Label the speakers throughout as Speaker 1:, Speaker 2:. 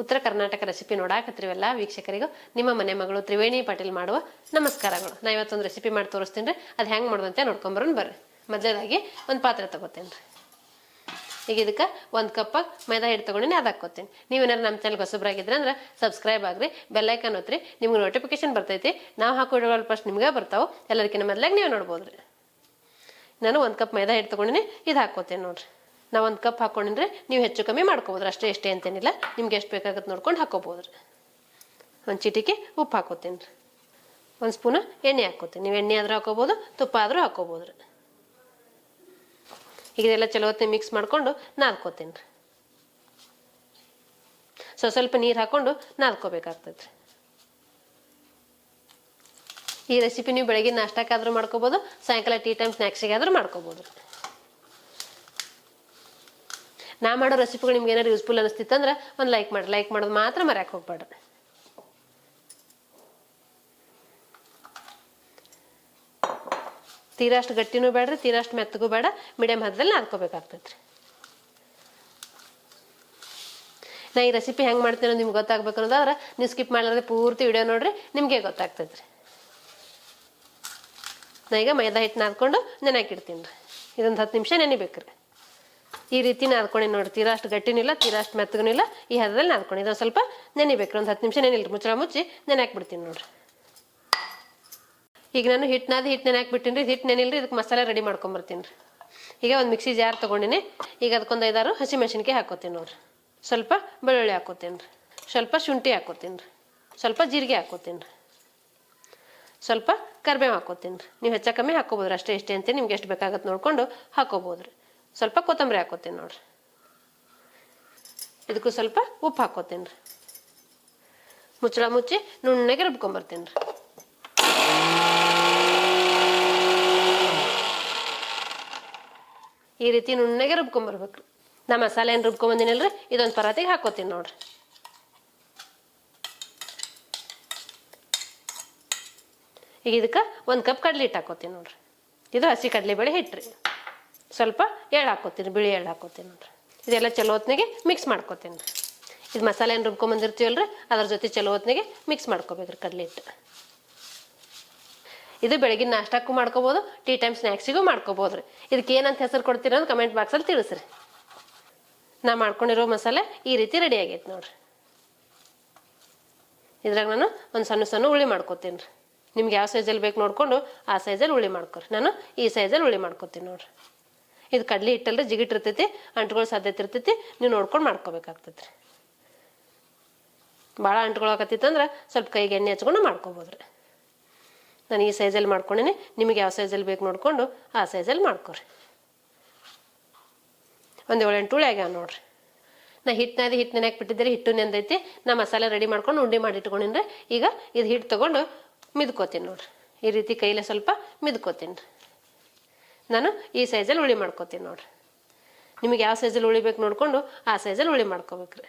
Speaker 1: ಉತ್ತರ ಕರ್ನಾಟಕ ರೆಸಿಪಿ ನೋಡಾಕತ್ತೀವಲ್ಲ ವೀಕ್ಷಕರಿಗೂ ನಿಮ್ಮ ಮನೆ ಮಗಳು ತ್ರಿವೇಣಿ ಪಾಟೀಲ್ ಮಾಡುವ ನಮಸ್ಕಾರಗಳು. ನಾ ಇವತ್ತೊಂದು ರೆಸಿಪಿ ಮಾಡಿ ತೋರಿಸ್ತೀನಿ ರೀ. ಅದು ಹೆಂಗೆ ಮಾಡೋದಂತೆ ನೋಡ್ಕೊಂಬರೋಣ ಬರ್ರಿ. ಮೊದಲೇದಾಗಿ ಒಂದು ಪಾತ್ರೆ ತಗೋತೇನೆ ರೀ. ಈಗ ಇದಕ್ಕೆ 1 ಕಪ್ ಮೈದಾ ಹಿಟ್ಟು ತೊಗೊಂಡಿನಿ, ಅದು ಹಾಕ್ಕೋತೀನಿ. ನೀವೇನಾರು ನಮ್ಮ ಚಾನಲ್ಗೆ ಹೊಸಬ್ರಾಗಿದ್ರೆ ಅಂದ್ರೆ ಸಬ್ಸ್ಕ್ರೈಬ್ ಆಗ್ರಿ, ಬೆಲ್ಲೈಕನ್ ಒತ್ತಿರಿ, ನಿಮ್ಗೆ ನೋಟಿಫಿಕೇಶನ್ ಬರ್ತೈತಿ. ನಾವು ಹಾಕೋ ವಿಡಿಯೋಗಳು ಫಸ್ಟ್ ನಿಮ್ಗೆ ಬರ್ತಾವೆ, ಎಲ್ಲರಿಗಿಂತ ಮೊದಲಾಗಿ ನೀವು ನೋಡ್ಬೋದ್ರಿ. ನಾನು 1 ಕಪ್ ಮೈದಾ ಹಿಟ್ಟು ತೊಗೊಂಡಿನಿ, ಇದು ಹಾಕ್ಕೋತೇನೆ ನೋಡ್ರಿ. ನಾವು 1 ಕಪ್ ಹಾಕ್ಕೊಂಡಿದ್ರೆ ನೀವು ಹೆಚ್ಚು ಕಮ್ಮಿ ಮಾಡ್ಕೋಬೋದ್ರಿ, ಅಷ್ಟೇ ಎಷ್ಟೇ ಅಂತೇನಿಲ್ಲ, ನಿಮ್ಗೆ ಎಷ್ಟು ಬೇಕಾಗತ್ತೆ ನೋಡ್ಕೊಂಡು ಹಾಕೋಬೋದ್ರಿ. ಒಂದು ಚಿಟಿಕೆ ಉಪ್ಪು ಹಾಕೋತೀನಿ ರೀ. 1 ಸ್ಪೂನ್ ಎಣ್ಣೆ ಹಾಕೋತೀನಿ. ನೀವು ಎಣ್ಣೆ ಆದ್ರೂ ಹಾಕೋಬೋದು, ತುಪ್ಪ ಆದರೂ ಹಾಕೋಬೋದ್ರಿ. ಈಗ ಇದೆಲ್ಲ ಚಲೋ ಹೊತ್ತಿಗೆ ಮಿಕ್ಸ್ ಮಾಡ್ಕೊಂಡು ನಾದ್ಕೋತೀನಿ ರೀ. ಸ್ವಲ್ಪ ನೀರು ಹಾಕೊಂಡು ನಾದ್ಕೋಬೇಕಾಗ್ತೈತೆ ರೀ. ಈ ರೆಸಿಪಿ ನೀವು ಬೆಳಗ್ಗೆ ನಾಷ್ಟಕ್ಕಾದ್ರೂ ಮಾಡ್ಕೋಬೋದು, ಸಾಯಂಕಾಲ ಟೀ ಟೈಮ್ ಸ್ನ್ಯಾಕ್ಸಿಗಾದ್ರೂ ಮಾಡ್ಕೋಬೋದು. ನಾ ಮಾಡೋ ರೆಸಿಪಿಗಳು ನಿಮ್ಗೆ ಏನಾದ್ರು ಯೂಸ್ಫುಲ್ ಅನಿಸ್ತಿತ್ತಂದ್ರೆ ಒಂದು ಲೈಕ್ ಮಾಡಿ. ಲೈಕ್ ಮಾಡೋದು ಮಾತ್ರ ಮರ್ಯಾಕೆ ಹೋಗ್ಬೇಡ್ರಿ. ತೀರಾ ಅಷ್ಟು ಗಟ್ಟಿನೂ ಬೇಡ್ರಿ, ತೀರಾ ಅಷ್ಟು ಮೆತ್ತಗೂ ಬೇಡ, ಮೀಡಿಯಮ್ ಹದದಲ್ಲಿ ನಾದ್ಕೋಬೇಕಾಗ್ತೈತ್ರಿ. ನಾ ಈ ರೆಸಿಪಿ ಹೆಂಗೆ ಮಾಡ್ತೀನಿ ನಿಮ್ಗೆ ಗೊತ್ತಾಗ್ಬೇಕು ಅನ್ನೋದಾದ್ರೆ ನೀವು ಸ್ಕಿಪ್ ಮಾಡಲಾರ್ದೆ ಪೂರ್ತಿ ವಿಡಿಯೋ ನೋಡ್ರಿ, ನಿಮಗೆ ಗೊತ್ತಾಗ್ತೈತ್ರಿ. ನಾ ಈಗ ಮೈದಾ ಹಿಟ್ಟು ನಾದ್ಕೊಂಡು ನೆನೆಯಾಕಿಡ್ತೀನಿ ರೀ. ಇದೊಂದು 10 ನಿಮಿಷ ನೆನಿಬೇಕ್ರಿ. ಈ ರೀತಿ ನಾದ್ಕೊಂಡು ನೋಡ್ರಿ, ತೀರಾ ಅಷ್ಟು ಗಟ್ಟಿನೂ ಇಲ್ಲ, ತೀರಾ ಅಷ್ಟು ಮೆತ್ತಗೂ ಇಲ್ಲ, ಈ ಹದದಲ್ಲಿ ನಾದ್ಕೊಂಡು ಇದೊಂದು ಸ್ವಲ್ಪ ನೆನಿಬೇಕ್ರಿ. ಒಂದು 10 ನಿಮಿಷ ನೆನಿಲ್ರಿ, ಮುಚ್ಚಳ ಮುಚ್ಚಿ ನೆನೆಯಾಕ್ಬಿಡ್ತೀನಿ ನೋಡ್ರಿ. ಈಗ ನಾನು ಹಿಟ್ಟು ನೆನೆಯಾಕ್ಬಿಟ್ಟಿನಿ ರೀ. ಹಿಟ್ಟು ನೆನಿಲ್ರಿ, ಇದಕ್ಕೆ ಮಸಾಲೆ ರೆಡಿ ಮಾಡ್ಕೊಂಬರ್ತೀನಿ ರೀ. ಈಗ ಒಂದು ಮಿಕ್ಸಿ ಜಾರ್ ತೊಗೊಂಡಿನಿ. ಈಗ ಅದಕ್ಕೊಂದು 5-6 ಹಸಿಮೆಣಸಿನ್ಕಾಯಿ ಹಾಕೋತೀನಿ ನೋಡ್ರಿ. ಸ್ವಲ್ಪ ಬೆಳ್ಳುಳ್ಳಿ ಹಾಕೋತೀನಿ ರೀ. ಸ್ವಲ್ಪ ಶುಂಠಿ ಹಾಕೋತೀನಿ ರೀ. ಸ್ವಲ್ಪ ಜೀರಿಗೆ ಹಾಕೋತೀನಿ ರೀ. ಸ್ವಲ್ಪ ಕರಿಬೇವು ಹಾಕೋತೀನಿ ರೀ. ನೀವು ಹೆಚ್ಚು ಕಮ್ಮಿ ಹಾಕೋಬೋದ್ರಿ, ಅಷ್ಟೇ ಇಷ್ಟೇ ಅಂತೀನಿ, ನಿಮ್ಗೆ ಎಷ್ಟು ಬೇಕಾಗತ್ತೆ ನೋಡ್ಕೊಂಡು ಹಾಕೋಬೋದ್ರಿ. ಸ್ವಲ್ಪ ಕೊತ್ತಂಬರಿ ಹಾಕೋತೀನಿ ನೋಡ್ರಿ. ಇದಕ್ಕೂ ಸ್ವಲ್ಪ ಉಪ್ಪು ಹಾಕೋತೀನಿ ರೀ. ಮುಚ್ಚಳ ಮುಚ್ಚಿ ನುಣ್ಣಗೆ ರುಬ್ಕೊಂಬರ್ತೀನಿ ರೀ. ಈ ರೀತಿ ನುಣ್ಣಗೆ ರುಬ್ಕೊಂಬರ್ಬೇಕ್ರಿ. ನಾ ಮಸಾಲೆ ಏನು ರುಬ್ಕೊಂಬಂದಿನಲ್ರಿ, ಇದೊಂದು ಪರಾತಿಗೆ ಹಾಕೋತೀನಿ ನೋಡ್ರಿ. ಈಗ ಇದಕ್ಕೆ 1 ಕಪ್ ಕಡ್ಲೆ ಹಿಟ್ಟು ಹಾಕೋತೀನಿ ನೋಡ್ರಿ. ಇದು ಹಸಿ ಕಡಲೆಬೇಳೆ ಹಿಟ್ರಿ. ಸ್ವಲ್ಪ ಎಳ್ಳು ಹಾಕೋತೀನಿ, ಬಿಳಿ ಎಳ್ಳು ಹಾಕೋತೀನಿ ನೋಡ್ರಿ. ಇದೆಲ್ಲ ಚಲೋ ಹೊತ್ನಾಗೆ ಮಿಕ್ಸ್ ಮಾಡ್ಕೋತೀನಿ ರೀ. ಇದು ಮಸಾಲೆ ಏನು ರುಬ್ಕೊಂಬಂದಿರ್ತೀವಲ್ರಿ, ಅದ್ರ ಜೊತೆ ಚಲೋ ಹೊತ್ನಾಗೆ ಮಿಕ್ಸ್ ಮಾಡ್ಕೋಬೇಕ್ರಿ ಕಡಲೆ ಹಿಟ್ಟು. ಇದು ಬೆಳಗಿನ ನಾಷ್ಟಕ್ಕೂ ಮಾಡ್ಕೋಬೋದು, ಟೀ ಟೈಮ್ ಸ್ನ್ಯಾಕ್ಸಿಗೂ ಮಾಡ್ಕೋಬೋದ್ರಿ. ಇದಕ್ಕೆ ಏನಂತ ಹೆಸರು ಕೊಡ್ತೀರ ಅಂತ ಕಮೆಂಟ್ ಬಾಕ್ಸಲ್ಲಿ ತಿಳಿಸ್ರಿ. ನಾ ಮಾಡ್ಕೊಂಡಿರೋ ಮಸಾಲೆ ಈ ರೀತಿ ರೆಡಿ ಆಗೈತೆ ನೋಡ್ರಿ. ಇದ್ರಾಗ ನಾನು ಒಂದು ಸಣ್ಣ ಉಳ್ಳಿ ಮಾಡ್ಕೋತೀನಿ ರೀ. ನಿಮ್ಗೆ ಯಾವ ಸೈಜಲ್ಲಿ ಬೇಕು ನೋಡ್ಕೊಂಡು ಆ ಸೈಜಲ್ಲಿ ಉಳ್ಳಿ ಮಾಡ್ಕೊರಿ. ನಾನು ಈ ಸೈಜಲ್ಲಿ ಉಳ್ಳಿ ಮಾಡ್ಕೋತೀನಿ ನೋಡ್ರಿ. ಇದು ಕಡ್ಲಿ ಹಿಟ್ಟಲ್ರಿ, ಜಿಗಿಟ್ಟಿರ್ತೈತಿ, ಅಂಟ್ಕೊಳ್ಳೋ ಸಾಧ್ಯತೆ ಇರ್ತೈತಿ, ನೀವು ನೋಡ್ಕೊಂಡು ಮಾಡ್ಕೋಬೇಕಾಗ್ತೈತಿ ರೀ. ಭಾಳ ಅಂಟ್ಕೊಳಕತ್ತಿತ್ತಂದ್ರೆ ಸ್ವಲ್ಪ ಕೈಗೆ ಎಣ್ಣೆ ಹಚ್ಕೊಂಡು ಮಾಡ್ಕೋಬೋದ್ರಿ. ನಾನು ಈ ಸೈಜಲ್ಲಿ ಮಾಡ್ಕೊಂಡಿನಿ, ನಿಮಗೆ ಯಾವ ಸೈಜಲ್ಲಿ ಬೇಕು ನೋಡಿಕೊಂಡು ಆ ಸೈಜಲ್ಲಿ ಮಾಡ್ಕೊರಿ. ಒಂದು 7-8 ಉಳ್ಳಿ ಆಗ್ಯಾವ ನೋಡ್ರಿ. ನಾ ಹಿಟ್ಟು ನೆನೆಯಾಕ್ ಬಿಟ್ಟಿದ್ದೀರಿ, ಹಿಟ್ಟು ನೆಂದೈತಿ. ನಾ ಮಸಾಲೆ ರೆಡಿ ಮಾಡ್ಕೊಂಡು ಉಂಡೆ ಮಾಡಿ ಇಟ್ಕೊಂಡಿನ್ರಿ. ಈಗ ಇದು ಹಿಟ್ಟು ತೊಗೊಂಡು ಮಿದ್ಕೋತೀನಿ ನೋಡ್ರಿ. ಈ ರೀತಿ ಕೈಲೇ ಸ್ವಲ್ಪ ಮಿದ್ಕೋತೀನಿ ರೀ. ನಾನು ಈ ಸೈಜಲ್ಲಿ ಉಳ್ಳಿ ಮಾಡ್ಕೋತೀನಿ ನೋಡ್ರಿ. ನಿಮಗೆ ಯಾವ ಸೈಜಲ್ಲಿ ಉಳ್ಳಿ ಬೇಕು ನೋಡಿಕೊಂಡು ಆ ಸೈಜಲ್ಲಿ ಉಳ್ಳಿ ಮಾಡ್ಕೋಬೇಕ್ರಿ.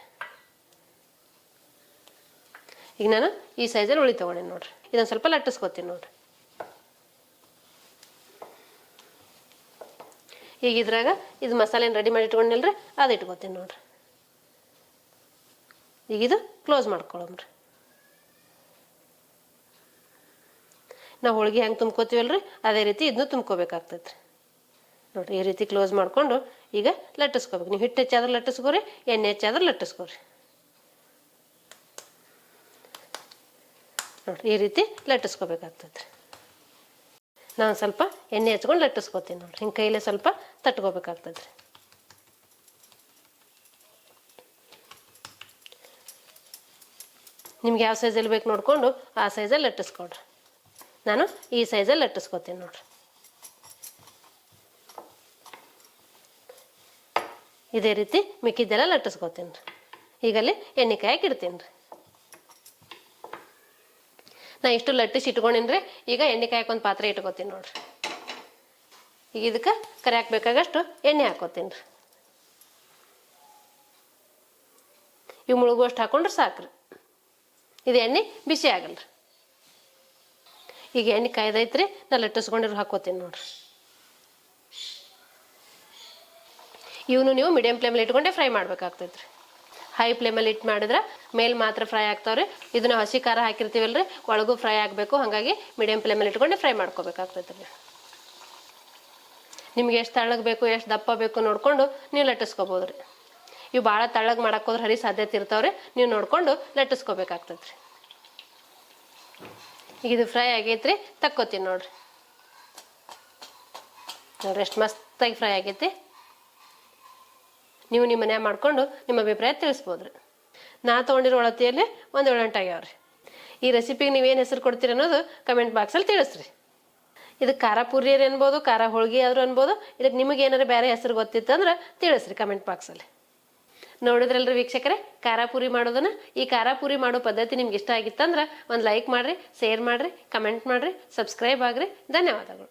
Speaker 1: ಈಗ ನಾನು ಈ ಸೈಜಲ್ಲಿ ಉಳ್ಳಿ ತೊಗೊಂಡೇನಿ ನೋಡ್ರಿ. ಇದೊಂದು ಸ್ವಲ್ಪ ಲಟ್ಟಿಸ್ಕೋತೀನಿ ನೋಡ್ರಿ. ಈಗ ಇದ್ರಾಗ ಇದು ಮಸಾಲೆನ ರೆಡಿ ಮಾಡಿ ಇಟ್ಕೊಂಡಲ್ರಿ, ಅದು ಇಟ್ಕೋತೀನಿ ನೋಡ್ರಿ. ಈಗ ಇದು ಕ್ಲೋಸ್ ಮಾಡ್ಕೊಳಮ್ರಿ. ನಾವು ಹೋಳಿಗೆ ಹೆಂಗೆ ತುಂಬ್ಕೋತೀವಲ್ರಿ, ಅದೇ ರೀತಿ ಇದನ್ನು ತುಂಬ್ಕೋಬೇಕಾಗ್ತೈತ್ರಿ ನೋಡ್ರಿ. ಈ ರೀತಿ ಕ್ಲೋಸ್ ಮಾಡ್ಕೊಂಡು ಈಗ ಲಟ್ಟಿಸ್ಕೋಬೇಕು. ನೀವು ಹಿಟ್ಟು ಹೆಚ್ಚಾದ್ರೆ ಲಟ್ಟಿಸ್ಕೋರಿ, ಎಣ್ಣೆ ಹೆಚ್ಚಾದ್ರೆ ಲಟ್ಟಿಸ್ಕೋರಿ ನೋಡ್ರಿ. ಈ ರೀತಿ ಲಟ್ಟಿಸ್ಕೋಬೇಕಾಗ್ತೈತ್ರಿ. ನಾನು ಸ್ವಲ್ಪ ಎಣ್ಣೆ ಹಚ್ಕೊಂಡು ಲಟ್ಟಿಸ್ಕೋತೀನಿ ನೋಡ್ರಿ. ಹಿಂಗೆ ಕೈಲೇ ಸ್ವಲ್ಪ ತಟ್ಕೋಬೇಕಾಗ್ತೈತ್ರಿ. ನಿಮ್ಗೆ ಯಾವ ಸೈಜಲ್ಲಿ ಬೇಕು ನೋಡಿಕೊಂಡು ಆ ಸೈಜಲ್ಲಿ ಲಟ್ಟಿಸ್ಕೊಡ್ರಿ. ನಾನು ಈ ಸೈಜಲ್ಲಿ ಲಟ್ಟಿಸ್ಕೋತೀನಿ ನೋಡ್ರಿ. ಇದೇ ರೀತಿ ಮಿಕ್ಕಿದ್ದೆಲ್ಲ ಲಟ್ಟಿಸ್ಕೋತೀನಿ ರೀ. ಈಗಲ್ಲಿ ಎಣ್ಣೆ ಕಾಯಕ್ಕೆ ಇಡ್ತೀನಿ ರೀ. ನಾ ಇಷ್ಟು ಲಟ್ಟಿಸಿ ಇಟ್ಕೊಂಡಿನ್ರಿ. ಈಗ ಎಣ್ಣೆ ಕಾಯಕ್ಕೆ ಒಂದು ಪಾತ್ರೆ ಇಟ್ಕೋತೀನಿ ನೋಡ್ರಿ. ಈಗ ಇದಕ್ಕೆ ಕರಿಯಾಕ್ ಬೇಕಾಗಷ್ಟು ಎಣ್ಣೆ ಹಾಕೋತೀನಿ ರೀ. ಇವು ಮುಳುಗುವಷ್ಟು ಹಾಕೊಂಡ್ರೆ ಸಾಕ್ರಿ. ಇದು ಎಣ್ಣೆ ಬಿಸಿ ಆಗಲ್ರಿ. ಈಗ ಎಣ್ಣೆ ಕಾಯ್ದೈತ್ರಿ, ನಾ ಲಟ್ಟಿಸ್ಕೊಂಡಿರೋ ಹಾಕೋತೀನಿ ನೋಡ್ರಿ. ಇವನು ನೀವು ಮೀಡಿಯಂ ಫ್ಲೇಮಲ್ಲಿ ಇಟ್ಕೊಂಡೆ ಫ್ರೈ ಮಾಡ್ಬೇಕಾಗ್ತೈತ್ರಿ. ಹೈ ಫ್ಲೇಮಲ್ಲಿ ಇಟ್ಟು ಮಾಡಿದ್ರೆ ಮೇಲೆ ಮಾತ್ರ ಫ್ರೈ ಆಗ್ತಾವ್ರಿ. ಇದನ್ನ ಹಸಿ ಖಾರ ಹಾಕಿರ್ತೀವಲ್ರಿ, ಒಳಗೂ ಫ್ರೈ ಆಗಬೇಕು. ಹಾಗಾಗಿ ಮೀಡಿಯಂ ಫ್ಲೇಮಲ್ಲಿ ಇಟ್ಕೊಂಡು ಫ್ರೈ ಮಾಡ್ಕೋಬೇಕಾಗ್ತೈತೆ. ನಿಮ್ಗೆ ಎಷ್ಟು ತಳ್ಳಗೆ ಬೇಕು, ಎಷ್ಟು ದಪ್ಪ ಬೇಕು ನೋಡ್ಕೊಂಡು ನೀವು ಲಟ್ಟಿಸ್ಕೋಬೋದ್ರಿ. ಇವು ಭಾಳ ತಳ್ಳಗೆ ಮಾಡಕ್ಕೆ ಹೋದ್ರೆ ಹರಿ ಸಾಧ್ಯತೆ ಇರ್ತಾವ್ರಿ, ನೀವು ನೋಡ್ಕೊಂಡು ಲಟ್ಟಿಸ್ಕೋಬೇಕಾಗ್ತೈತ್ರಿ. ಈಗ ಇದು ಫ್ರೈ ಆಗೈತ್ರಿ, ತಕ್ಕೋತೀನಿ ನೋಡ್ರಿ. ಎಷ್ಟು ಮಸ್ತಾಗಿ ಫ್ರೈ ಆಗೈತಿ. ನೀವು ನಿಮ್ಮ ಮನ್ಯಾಗ ಮಾಡ್ಕೊಂಡು ನಿಮ್ಮ ಅಭಿಪ್ರಾಯ ತಿಳಿಸ್ಬೋದ್ರಿ. ನಾ ತೊಗೊಂಡಿರೋ ಒಳತಿಯಲ್ಲಿ 1 7 ಆಗ್ಯಾವ್ರಿ. ಈ ರೆಸಿಪಿಗೆ ನೀವೇನು ಹೆಸರು ಕೊಡ್ತೀರಿ ಅನ್ನೋದು ಕಮೆಂಟ್ ಬಾಕ್ಸಲ್ಲಿ ತಿಳಿಸ್ರಿ. ಇದಕ್ಕೆ ಖಾರ ಪೂರಿ ಅನ್ಬೋದು, ಖಾರ ಹೋಳ್ಗೆ ಆದರೂ ಅನ್ಬೋದು. ಇದಕ್ಕೆ ನಿಮಗೆ ಏನಾರು ಬೇರೆ ಹೆಸರು ಗೊತ್ತಿತ್ತು ಅಂದ್ರೆ ತಿಳಿಸ್ರಿ ಕಮೆಂಟ್ ಬಾಕ್ಸಲ್ಲಿ. ನೋಡಿದ್ರಲ್ರಿ ವೀಕ್ಷಕರೇ, ಖಾರ ಪೂರಿ ಮಾಡೋದನ್ನ. ಈ ಖಾರ ಪೂರಿ ಮಾಡೋ ಪದ್ಧತಿ ನಿಮ್ಗೆ ಇಷ್ಟ ಆಗಿತ್ತಂದ್ರೆ ಒಂದು ಲೈಕ್ ಮಾಡಿರಿ, ಶೇರ್ ಮಾಡಿರಿ, ಕಮೆಂಟ್ ಮಾಡಿರಿ, ಸಬ್ಸ್ಕ್ರೈಬ್ ಆಗ್ರಿ. ಧನ್ಯವಾದಗಳು.